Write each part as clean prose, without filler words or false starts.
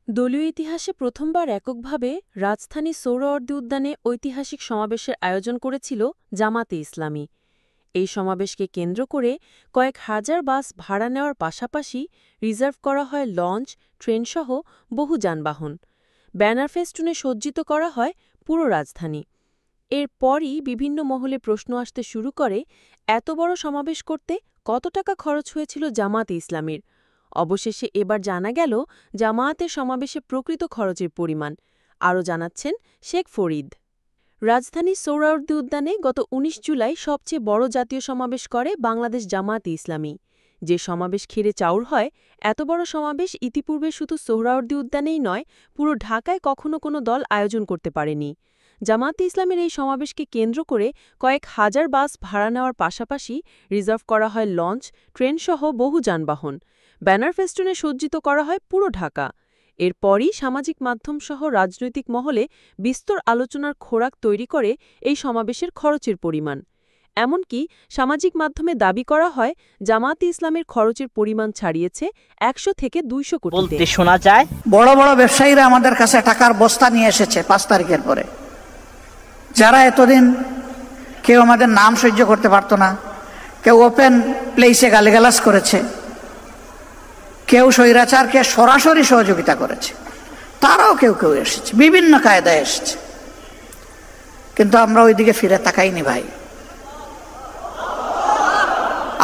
দলীয় ইতিহাসে প্রথমবার এককভাবে রাজধানী সোহরাওয়ার্দী উদ্যানে ঐতিহাসিক সমাবেশের আয়োজন করেছিল জামাতে ইসলামী। এই সমাবেশকে কেন্দ্র করে কয়েক হাজার বাস ভাড়া নেওয়ার পাশাপাশি রিজার্ভ করা হয় লঞ্চ, ট্রেনসহ বহু যানবাহন। ব্যানার ফেস্টুনে সজ্জিত করা হয় পুরো রাজধানী। এরপরই বিভিন্ন মহলে প্রশ্ন আসতে শুরু করে, এত বড় সমাবেশ করতে কত টাকা খরচ হয়েছিল জামাতে ইসলামীর। অবশেষে এবার জানা গেল জামায়াতের সমাবেশে প্রকৃত খরচের পরিমাণ। আরও জানাচ্ছেন শেখ ফরিদ। রাজধানীর সোহরাওয়ার্দী উদ্যানে গত ১৯ জুলাই সবচেয়ে বড় জাতীয় সমাবেশ করে বাংলাদেশ জামায়াতে ইসলামী। যে সমাবেশ ঘিরে চাউর হয়, এত বড় সমাবেশ ইতিপূর্বে শুধু সোহরাওয়ার্দী উদ্যানেই নয়, পুরো ঢাকায় কখনো কোনো দল আয়োজন করতে পারেনি। জামায়াতে ইসলামের এই সমাবেশকে কেন্দ্র করে কয়েক হাজার বাস ভাড়া নেওয়ার পাশাপাশি রিজার্ভ করা হয় লঞ্চ, ট্রেনসহ বহু যানবাহন। ব্যানার ফেস্টুনে সজ্জিত করা হয় পুরো ঢাকা। এরপরই সামাজিক মাধ্যমসহ রাজনৈতিক মহলে বিস্তর আলোচনার খোরাক তৈরি করে এই সমাবেশের খরচের পরিমাণ। এমনকি সামাজিক মাধ্যমে দাবি করা হয়, জামায়াতে ইসলামের খরচের পরিমাণ ছাড়িয়েছে ১০০ থেকে ২০০ কোটি। বলতে শোনা যায়, বড় বড় ব্যবসায়ীরা আমাদের কাছে টাকার বস্তা নিয়ে এসেছে ৫ তারিখের পরে, যারা এতদিন কেউ আমাদের নাম সহ্য করতে পারত না, কেউ ওপেন প্লেসে গালিগালাজ করেছে, কেউ স্বৈরাচারকে সরাসরি সহযোগিতা করেছে, তারাও কেউ কেউ এসেছে, বিভিন্ন কায়দায় এসেছে। কিন্তু আমরা ওইদিকে ফিরে তাকাইনি ভাই।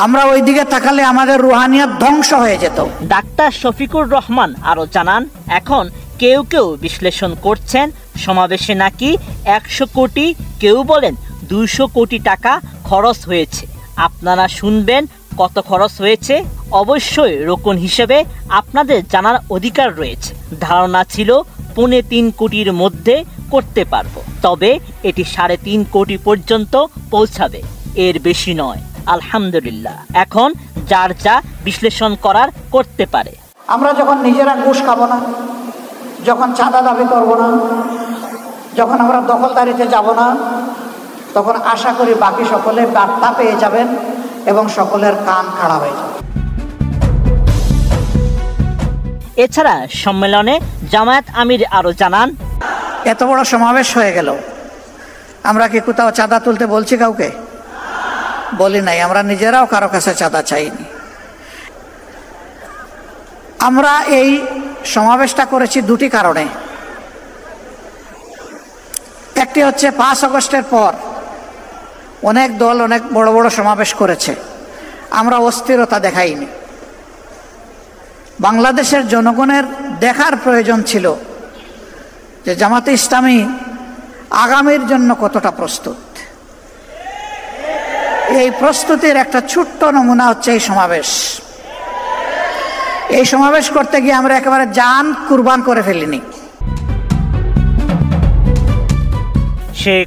আমরা ওইদিকে তাকালে আমাদের রুহানিয়াত ধ্বংস হয়ে যেত। ডাক্তার শফিকুর রহমান আরও জানান, এখন কেউ কেউ বিশ্লেষণ করছেন সমাবেশে নাকি ১০০ কোটি, কেউ বলেন ২০০ কোটি টাকা খরচ হয়েছে। আপনারা শুনবেন কত খরচ হয়েছে। অবশ্যই রোকন হিসেবে আপনাদের জানার অধিকার রয়েছে। ধারণা ছিল ৩.৫ কোটির মধ্যে করতে পারবো, তবে এটি ৩.৫ কোটি পর্যন্ত পৌঁছাবে, এর বেশি নয়। আলহামদুলিল্লাহ, এখন যার যা বিশ্লেষণ করার করতে পারে। আমরা যখন নিজেরা ঘুষ খাবো না, যখন চাঁদা দাবি করব না, যখন আমরা দখলদারিতে যাব না, তখন আশা করি বাকি সকলে বার্তা পেয়ে যাবেন এবং সকলের কান খাড়া হয়ে যাবে। এছাড়া সম্মেলনে জামায়াত আমির আরও জানান, এত বড় সমাবেশ হয়ে গেল, আমরা কি কোথাও চাঁদা তুলতে বলছি? কাউকে বলি নাই। আমরা নিজেরাও কারো কাছে চাঁদা চাইনি। আমরা এই সমাবেশটা করেছি দুটি কারণে। একটি হচ্ছে ৫ আগস্টের পর অনেক দল অনেক বড় বড় সমাবেশ করেছে, আমরা অস্থিরতা দেখাইনি। বাংলাদেশের জনগণের দেখার প্রয়োজন ছিল যে জামাতে ইসলামী আগামীর জন্য কতটা প্রস্তুত। এই প্রস্তুতির একটা ছোট্ট নমুনা হচ্ছে এই সমাবেশ। এই সমাবেশ করতে গিয়ে আমরা একেবারে জান কুরবান করে ফেলিনি। শেখ